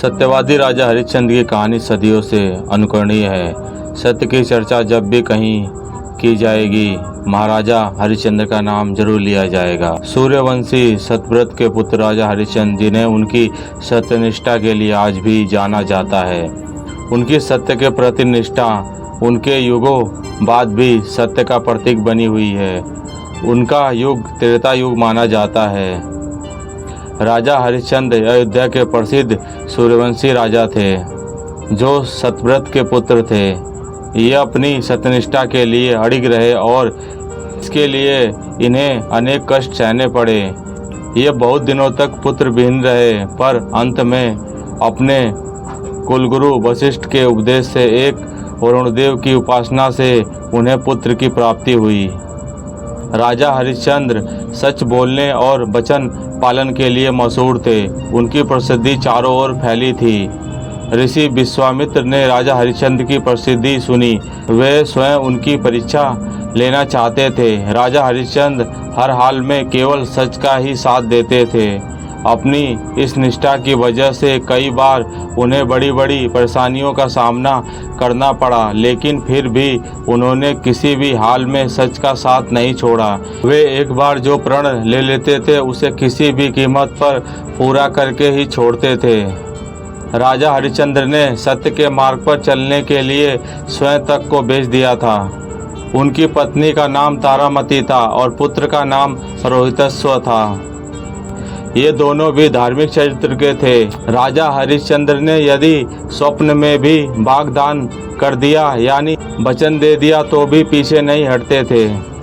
सत्यवादी राजा हरिश्चंद्र की कहानी सदियों से अनुकरणीय है। सत्य की चर्चा जब भी कहीं की जाएगी, महाराजा हरिश्चंद्र का नाम जरूर लिया जाएगा। सूर्यवंशी सतव्रत के पुत्र राजा हरिश्चंद्र, जिन्हें उनकी सत्यनिष्ठा के लिए आज भी जाना जाता है। उनकी सत्य के प्रति निष्ठा उनके युगों बाद भी सत्य का प्रतीक बनी हुई है। उनका युग त्रेता युग माना जाता है। राजा हरिश्चंद्र अयोध्या के प्रसिद्ध सूर्यवंशी राजा थे, जो सतव्रत के पुत्र थे। ये अपनी सत्यनिष्ठा के लिए अड़िग रहे और इसके लिए इन्हें अनेक कष्ट सहने पड़े। ये बहुत दिनों तक पुत्र विहीन रहे, पर अंत में अपने कुलगुरु वशिष्ठ के उपदेश से एक वरुणदेव की उपासना से उन्हें पुत्र की प्राप्ति हुई। राजा हरिश्चंद्र सच बोलने और वचन पालन के लिए मशहूर थे। उनकी प्रसिद्धि चारों ओर फैली थी। ऋषि विश्वामित्र ने राजा हरिश्चंद्र की प्रसिद्धि सुनी। वे स्वयं उनकी परीक्षा लेना चाहते थे। राजा हरिश्चंद्र हर हाल में केवल सच का ही साथ देते थे। अपनी इस निष्ठा की वजह से कई बार उन्हें बड़ी बड़ी परेशानियों का सामना करना पड़ा, लेकिन फिर भी उन्होंने किसी भी हाल में सच का साथ नहीं छोड़ा। वे एक बार जो प्रण ले लेते थे, उसे किसी भी कीमत पर पूरा करके ही छोड़ते थे। राजा हरिश्चंद्र ने सत्य के मार्ग पर चलने के लिए स्वयं तक को बेच दिया था। उनकी पत्नी का नाम तारामती था और पुत्र का नाम रोहितस्व था। ये दोनों भी धार्मिक चरित्र के थे। राजा हरिश्चंद्र ने यदि स्वप्न में भी वाग्दान कर दिया, यानी वचन दे दिया, तो भी पीछे नहीं हटते थे।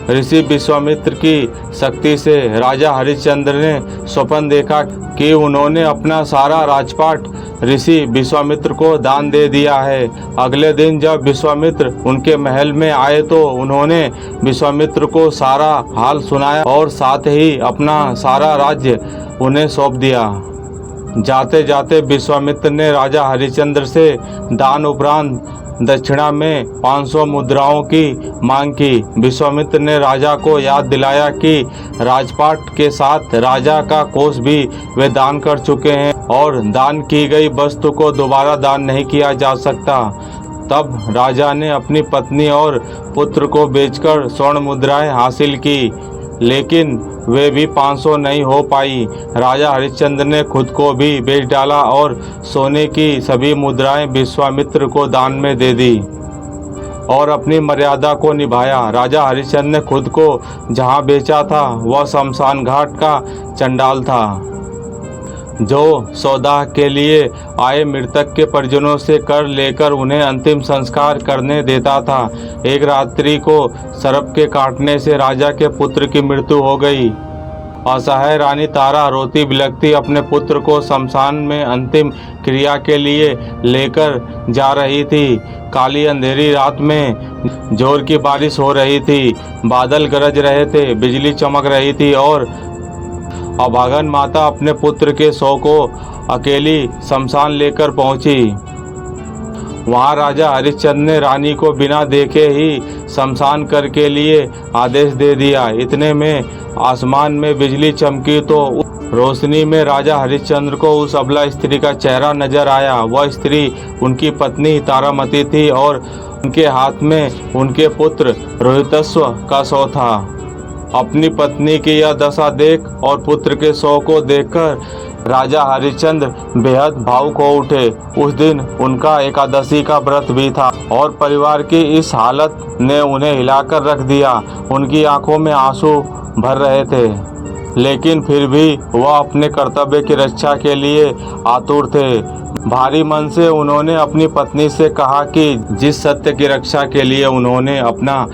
ऋषि विश्वामित्र की शक्ति से राजा हरिश्चंद्र ने स्वप्न देखा कि उन्होंने अपना सारा राजपाट ऋषि विश्वामित्र को दान दे दिया है। अगले दिन जब विश्वामित्र उनके महल में आए तो उन्होंने विश्वामित्र को सारा हाल सुनाया और साथ ही अपना सारा राज्य उन्हें सौंप दिया। जाते जाते विश्वामित्र ने राजा हरिश्चंद्र से दान उपरांत दक्षिणा में 500 मुद्राओं की मांग की। विश्वामित्र ने राजा को याद दिलाया कि राजपाट के साथ राजा का कोष भी वे दान कर चुके हैं और दान की गई वस्तु को दोबारा दान नहीं किया जा सकता। तब राजा ने अपनी पत्नी और पुत्र को बेचकर स्वर्ण मुद्राएं हासिल की, लेकिन वे भी 500 नहीं हो पाई। राजा हरिश्चंद्र ने खुद को भी बेच डाला और सोने की सभी मुद्राएं विश्वामित्र को दान में दे दी और अपनी मर्यादा को निभाया। राजा हरिश्चंद्र ने खुद को जहां बेचा था, वह शमशान घाट का चंडाल था, जो सौदा के लिए आए मृतक के परिजनों से कर लेकर उन्हें अंतिम संस्कार करने देता था। एक रात्रि को सर्प के काटने से राजा के पुत्र की मृत्यु हो गई। असहाय रानी तारा रोती बिलखती अपने पुत्र को शमशान में अंतिम क्रिया के लिए लेकर जा रही थी। काली अंधेरी रात में जोर की बारिश हो रही थी, बादल गरज रहे थे, बिजली चमक रही थी और अभागन माता अपने पुत्र के शव को अकेली शमशान लेकर पहुंची। वहां राजा हरिश्चंद्र ने रानी को बिना देखे ही शमशान कर के लिए आदेश दे दिया। इतने में आसमान में बिजली चमकी तो रोशनी में राजा हरिश्चंद्र को उस अबला स्त्री का चेहरा नजर आया। वह स्त्री उनकी पत्नी तारामती थी और उनके हाथ में उनके पुत्र रोहितस्व का शव था। अपनी पत्नी की यह दशा देख और पुत्र के शव को देखकर राजा हरिश्चंद्र बेहद भावुक हो उठे। उस दिन उनका एकादशी का व्रत भी था और परिवार की इस हालत ने उन्हें हिलाकर रख दिया। उनकी आंखों में आंसू भर रहे थे, लेकिन फिर भी वह अपने कर्तव्य की रक्षा के लिए आतुर थे। भारी मन से उन्होंने अपनी पत्नी से कहा कि जिस सत्य की रक्षा के लिए उन्होंने अपना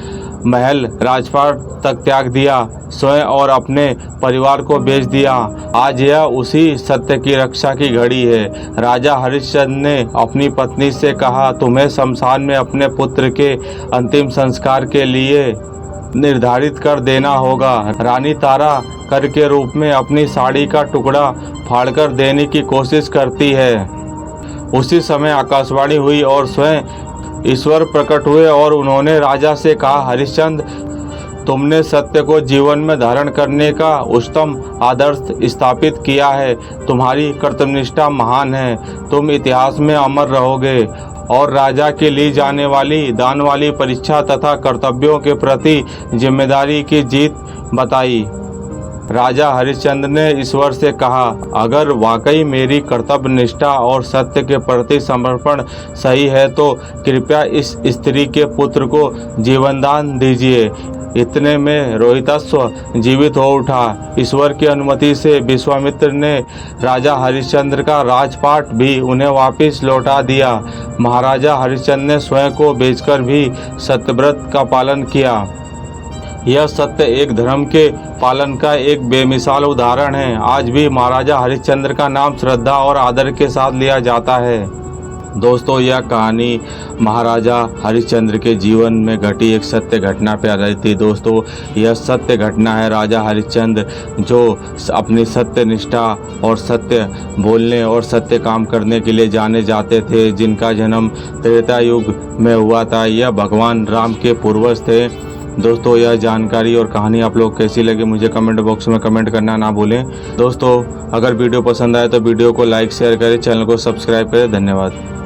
महल राजपाट तक त्याग दिया, स्वयं और अपने परिवार को बेच दिया, आज यह उसी सत्य की रक्षा की घड़ी है। राजा हरिश्चंद्र ने अपनी पत्नी से कहा, तुम्हें शमशान में अपने पुत्र के अंतिम संस्कार के लिए निर्धारित कर देना होगा। रानी तारा कर के रूप में अपनी साड़ी का टुकड़ा फाड़कर देने की कोशिश करती है। उसी समय आकाशवाणी हुई और स्वयं ईश्वर प्रकट हुए और उन्होंने राजा से कहा, हरिश्चंद्र तुमने सत्य को जीवन में धारण करने का उत्तम आदर्श स्थापित किया है। तुम्हारी कर्तव्यनिष्ठा महान है। तुम इतिहास में अमर रहोगे और राजा के ली जाने वाली दान वाली परीक्षा तथा कर्तव्यों के प्रति जिम्मेदारी की जीत बताई। राजा हरिश्चंद्र ने ईश्वर से कहा, अगर वाकई मेरी कर्तव्य निष्ठा और सत्य के प्रति समर्पण सही है तो कृपया इस स्त्री के पुत्र को जीवनदान दीजिए। इतने में रोहिताश्व जीवित हो उठा। ईश्वर की अनुमति से विश्वामित्र ने राजा हरिश्चंद्र का राजपाट भी उन्हें वापस लौटा दिया। महाराजा हरिश्चंद्र ने स्वयं को बेचकर भी सत्यव्रत का पालन किया। यह सत्य एक धर्म के पालन का एक बेमिसाल उदाहरण है। आज भी महाराजा हरिश्चंद्र का नाम श्रद्धा और आदर के साथ लिया जाता है। दोस्तों, यह कहानी महाराजा हरिश्चंद्र के जीवन में घटी एक सत्य घटना पर आधारित थी। दोस्तों, यह सत्य घटना है। राजा हरिश्चंद्र जो अपनी सत्य निष्ठा और सत्य बोलने और सत्य काम करने के लिए जाने जाते थे, जिनका जन्म त्रेता युग में हुआ था। यह भगवान राम के पूर्वज थे। दोस्तों, यह जानकारी और कहानी आप लोग कैसी लगी मुझे कमेंट बॉक्स में कमेंट करना ना भूलें। दोस्तों, अगर वीडियो पसंद आए तो वीडियो को लाइक शेयर करें, चैनल को सब्सक्राइब करें। धन्यवाद।